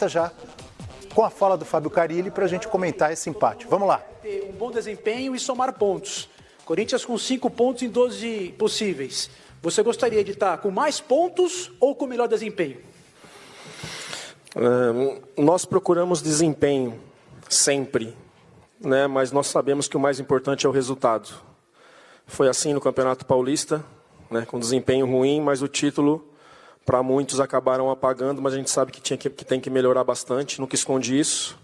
Já com a fala do Fábio Carilli para a gente comentar esse empate. Vamos lá. Ter um bom desempenho e somar pontos. Corinthians com 5 pontos em 12 possíveis. Você gostaria de estar com mais pontos ou com melhor desempenho? Nós procuramos desempenho sempre, né? Mas nós sabemos que o mais importante é o resultado. Foi assim no Campeonato Paulista, né? Com desempenho ruim, mas o título, para muitos, acabaram apagando, mas a gente sabe que tem que melhorar bastante, nunca escondi isso.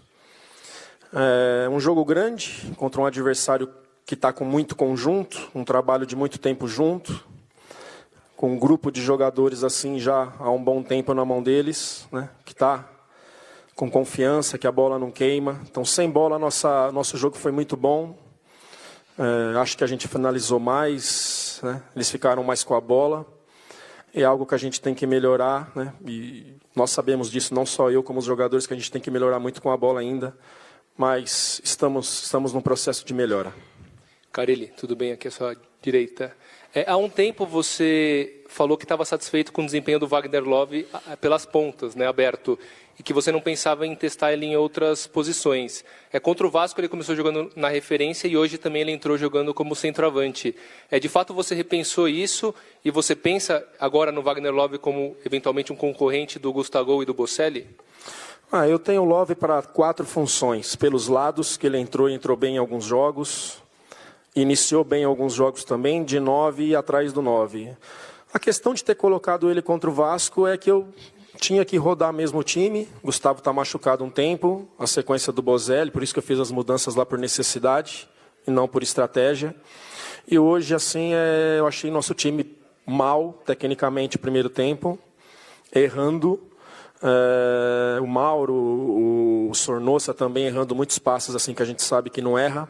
É um jogo grande, contra um adversário que está com muito conjunto, um trabalho de muito tempo junto, com um grupo de jogadores assim já há um bom tempo na mão deles, né, que está com confiança, que a bola não queima. Então, sem bola, nosso jogo foi muito bom. Acho que a gente finalizou mais, né, eles ficaram mais com a bola. É algo que a gente tem que melhorar, né? E nós sabemos disso, não só eu como os jogadores, que a gente tem que melhorar muito com a bola ainda, mas estamos num processo de melhora. Carilli, tudo bem? Aqui à sua direita. Há um tempo você falou que estava satisfeito com o desempenho do Wagner Love pelas pontas, né, aberto, e que você não pensava em testar ele em outras posições. Contra o Vasco ele começou jogando na referência e hoje também ele entrou jogando como centroavante. De fato você repensou isso e você pensa agora no Wagner Love como eventualmente um concorrente do Gustavo e do Bocelli? Eu tenho o Love para 4 funções. Pelos lados, que ele entrou bem em alguns jogos, iniciou bem alguns jogos também, de 9 e atrás do 9. A questão de ter colocado ele contra o Vasco é que eu tinha que rodar mesmo o time. Gustavo está machucado um tempo, a sequência do Bozelli, por isso que eu fiz as mudanças lá por necessidade e não por estratégia. E hoje, assim, eu achei nosso time mal, tecnicamente, o primeiro tempo, errando. O Mauro, o Sornosa também errando muitos passes, assim, que a gente sabe que não erra.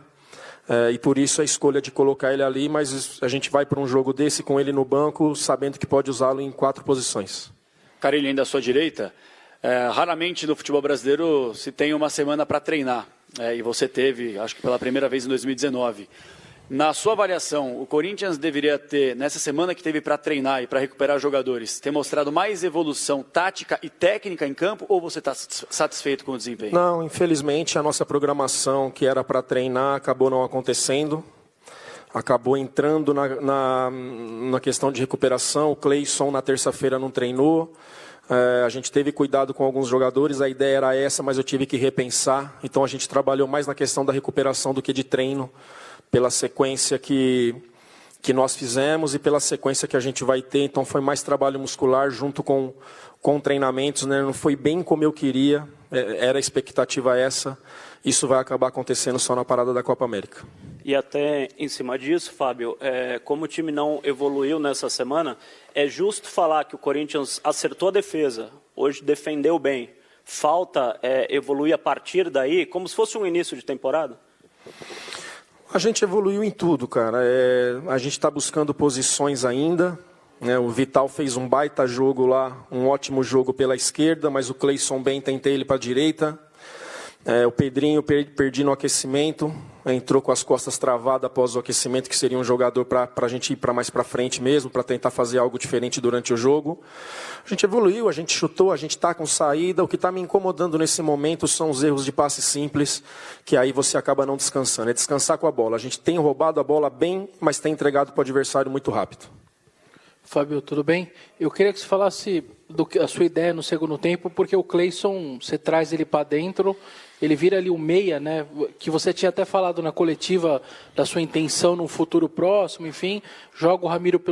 E por isso a escolha de colocar ele ali, mas a gente vai para um jogo desse com ele no banco, sabendo que pode usá-lo em 4 posições. Carilli, ainda à sua direita, raramente no futebol brasileiro se tem uma semana para treinar, e você teve, acho que pela primeira vez em 2019. Na sua avaliação, o Corinthians deveria ter, nessa semana que teve para treinar e para recuperar jogadores, ter mostrado mais evolução tática e técnica em campo, ou você está satisfeito com o desempenho? Não, infelizmente a nossa programação que era para treinar acabou não acontecendo. Acabou entrando na questão de recuperação. O Cleison na terça-feira não treinou. A gente teve cuidado com alguns jogadores, a ideia era essa, mas eu tive que repensar. Então a gente trabalhou mais na questão da recuperação do que de treino, pela sequência que nós fizemos e pela sequência que a gente vai ter. Então foi mais trabalho muscular junto com treinamentos, né? Não foi bem como eu queria, era a expectativa essa. Isso vai acabar acontecendo só na parada da Copa América. E até em cima disso, Fábio, como o time não evoluiu nessa semana, é justo falar que o Corinthians acertou a defesa, hoje defendeu bem. Falta evoluir a partir daí, como se fosse um início de temporada? A gente evoluiu em tudo, cara. A gente está buscando posições ainda. Né? O Vital fez um baita jogo lá, um ótimo jogo pela esquerda, mas o Cleison bem, tentei ele para a direita. O Pedrinho perdi no aquecimento, entrou com as costas travadas após o aquecimento, que seria um jogador para a gente ir mais para frente mesmo, para tentar fazer algo diferente durante o jogo. A gente evoluiu, a gente chutou, a gente está com saída. O que está me incomodando nesse momento são os erros de passe simples, que aí você acaba não descansando. É descansar com a bola. A gente tem roubado a bola bem, mas tem entregado para o adversário muito rápido. Fábio, tudo bem? Eu queria que você falasse a sua ideia no segundo tempo, porque o Cleison, você traz ele para dentro, ele vira ali o meia, né? Que você tinha até falado na coletiva da sua intenção num futuro próximo, enfim, joga o Ramiro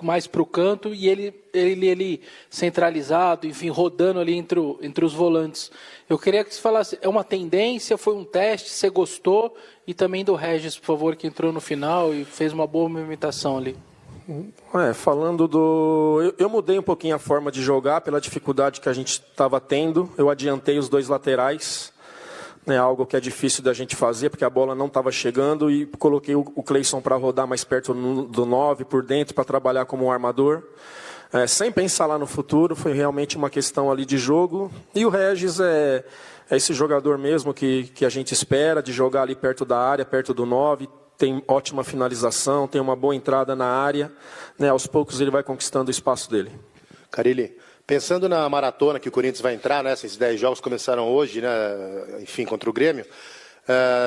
mais para o canto e ele centralizado, enfim, rodando ali entre os volantes. Eu queria que você falasse, é uma tendência, foi um teste, você gostou? E também do Regis, por favor, que entrou no final e fez uma boa movimentação ali. Falando eu mudei um pouquinho a forma de jogar pela dificuldade que a gente estava tendo. Eu adiantei os 2 laterais, né, algo que é difícil da gente fazer, porque a bola não estava chegando, e coloquei o Cleison para rodar mais perto do 9, por dentro, para trabalhar como um armador. Sem pensar lá no futuro, foi realmente uma questão ali de jogo. E o Regis é esse jogador mesmo que a gente espera, de jogar ali perto da área, perto do 9, tem ótima finalização, tem uma boa entrada na área, né? Aos poucos ele vai conquistando o espaço dele. Carilli, Pensando na maratona que o Corinthians vai entrar, né? Esses 10 jogos começaram hoje, né? Enfim, contra o Grêmio.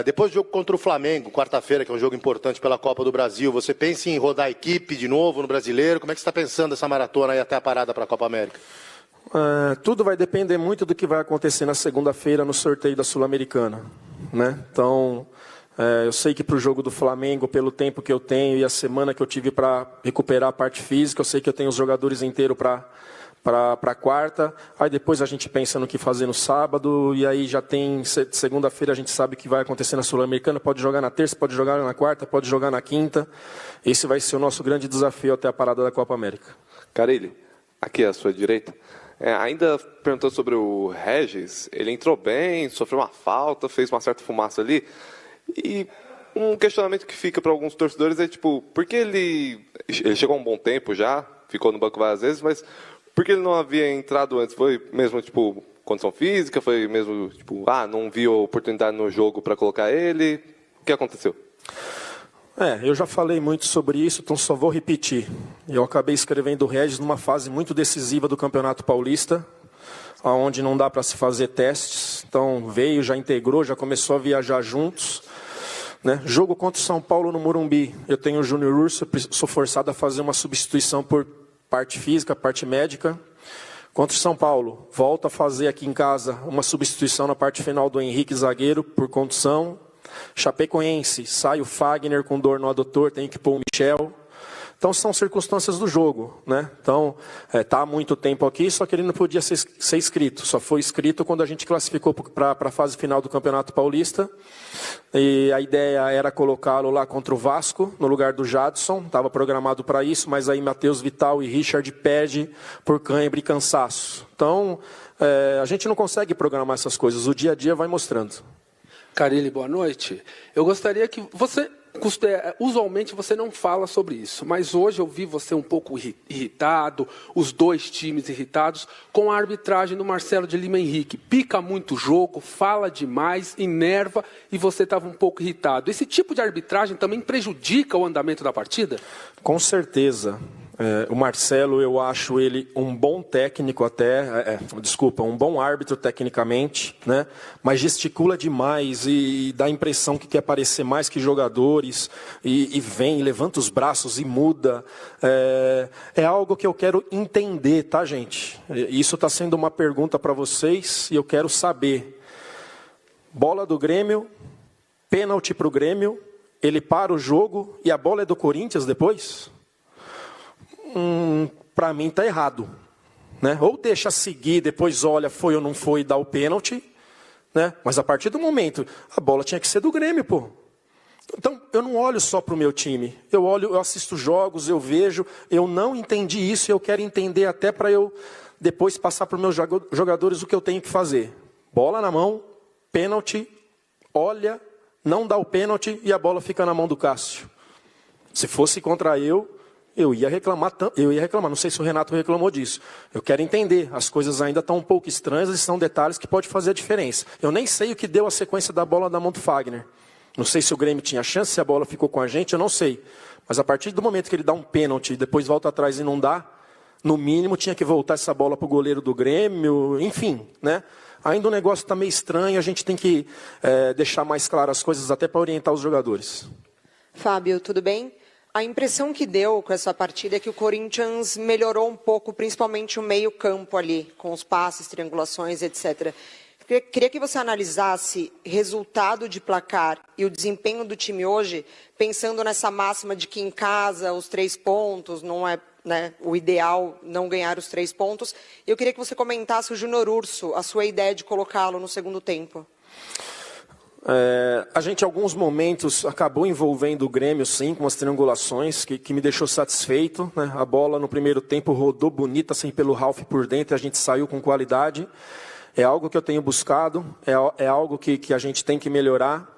Depois do jogo contra o Flamengo, quarta-feira, que é um jogo importante pela Copa do Brasil, você pensa em rodar a equipe de novo no Brasileiro? Como é que você está pensando essa maratona aí até a parada para a Copa América? Tudo vai depender muito do que vai acontecer na segunda-feira no sorteio da Sul-Americana, né? Então, eu sei que para o jogo do Flamengo, pelo tempo que eu tenho e a semana que eu tive para recuperar a parte física, eu sei que eu tenho os jogadores inteiros para quarta, aí depois a gente pensa no que fazer no sábado, e aí já tem, segunda-feira a gente sabe o que vai acontecer na Sul-Americana, pode jogar na terça, pode jogar na quarta, pode jogar na quinta. Esse vai ser o nosso grande desafio até a parada da Copa América. Carille, aqui à sua direita, ainda perguntando sobre o Regis, ele entrou bem, sofreu uma falta, fez uma certa fumaça ali, e um questionamento que fica para alguns torcedores é tipo, por que ele chegou há um bom tempo já, ficou no banco várias vezes, mas por que ele não havia entrado antes? Foi mesmo, tipo, condição física? Foi mesmo, tipo, não viu oportunidade no jogo para colocar ele? O que aconteceu? Eu já falei muito sobre isso, então só vou repetir. Eu acabei escrevendo o Regis numa fase muito decisiva do Campeonato Paulista, onde não dá para se fazer testes. Então veio, já integrou, já começou a viajar juntos. Né? Jogo contra o São Paulo no Morumbi. Eu tenho o Júnior Urso, sou forçado a fazer uma substituição por parte física, parte médica. Contra o São Paulo, volto a fazer aqui em casa uma substituição na parte final do Henrique, zagueiro, por condução. Chapecoense, sai o Fagner com dor no adutor, tem que pôr o Michel. Então são circunstâncias do jogo, né? Então está há muito tempo aqui, só que ele não podia ser inscrito. Só foi inscrito quando a gente classificou para a fase final do Campeonato Paulista. E a ideia era colocá-lo lá contra o Vasco, no lugar do Jadson. Estava programado para isso, mas aí Matheus Vital e Richard perde por cãibra e cansaço. Então a gente não consegue programar essas coisas, o dia a dia vai mostrando. Carille, boa noite. Eu gostaria que você... Usualmente você não fala sobre isso, mas hoje eu vi você um pouco irritado, os dois times irritados, com a arbitragem do Marcelo de Lima Henrique. Pica muito o jogo, fala demais, enerva e você estava um pouco irritado. Esse tipo de arbitragem também prejudica o andamento da partida? Com certeza. O Marcelo, eu acho ele um bom técnico até, um bom árbitro tecnicamente, né? Mas gesticula demais e dá a impressão que quer parecer mais que jogadores e vem, levanta os braços e muda. É algo que eu quero entender, tá, gente? Isso está sendo uma pergunta para vocês e eu quero saber. Bola do Grêmio, pênalti para o Grêmio, ele para o jogo e a bola é do Corinthians depois? Para mim está errado, né? Ou deixa seguir, depois olha, foi ou não foi, e dá o pênalti, né? Mas a partir do momento, a bola tinha que ser do Grêmio, pô. Então, eu não olho só para o meu time, eu assisto jogos, eu vejo, eu não entendi isso, eu quero entender até para eu depois passar para os meus jogadores o que eu tenho que fazer. Bola na mão, pênalti, olha, não dá o pênalti e a bola fica na mão do Cássio. Se fosse contra eu ia reclamar, não sei se o Renato reclamou disso. Eu quero entender, as coisas ainda estão um pouco estranhas e são detalhes que podem fazer a diferença. Eu nem sei o que deu a sequência da bola na mão do Fagner. Não sei se o Grêmio tinha chance, se a bola ficou com a gente, eu não sei. Mas a partir do momento que ele dá um pênalti e depois volta atrás e não dá, no mínimo tinha que voltar essa bola para o goleiro do Grêmio, enfim, né? Ainda o negócio está meio estranho, a gente tem que deixar mais claras as coisas até para orientar os jogadores. Fábio, tudo bem? A impressão que deu com essa partida é que o Corinthians melhorou um pouco, principalmente o meio-campo ali, com os passes, triangulações, etc. Queria que você analisasse resultado de placar e o desempenho do time hoje, pensando nessa máxima de que em casa os 3 pontos não é, né, o ideal não ganhar os 3 pontos. Eu queria que você comentasse o Júnior Urso, a sua ideia de colocá-lo no segundo tempo. A gente, em alguns momentos, acabou envolvendo o Grêmio, sim, com as triangulações, que me deixou satisfeito, né? A bola, no primeiro tempo, rodou bonita, assim, pelo Ralf por dentro, a gente saiu com qualidade. É algo que eu tenho buscado, é algo que a gente tem que melhorar.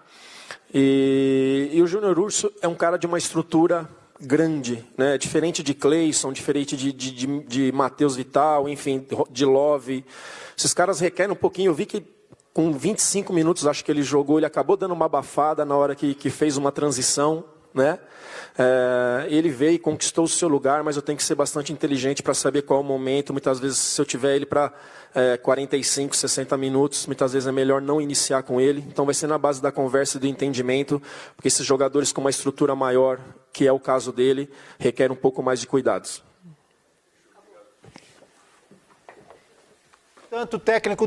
E o Júnior Urso é um cara de uma estrutura grande, né? Diferente de Cleison, diferente de Matheus Vital, enfim, de Love. Esses caras requerem um pouquinho, eu vi que com 25 minutos, acho que ele jogou, ele acabou dando uma abafada na hora que fez uma transição, né? Ele veio e conquistou o seu lugar, mas eu tenho que ser bastante inteligente para saber qual é o momento. Muitas vezes, se eu tiver ele para 45, 60 minutos, muitas vezes é melhor não iniciar com ele. Então vai ser na base da conversa e do entendimento, porque esses jogadores com uma estrutura maior, que é o caso dele, requer um pouco mais de cuidados. Tanto o técnico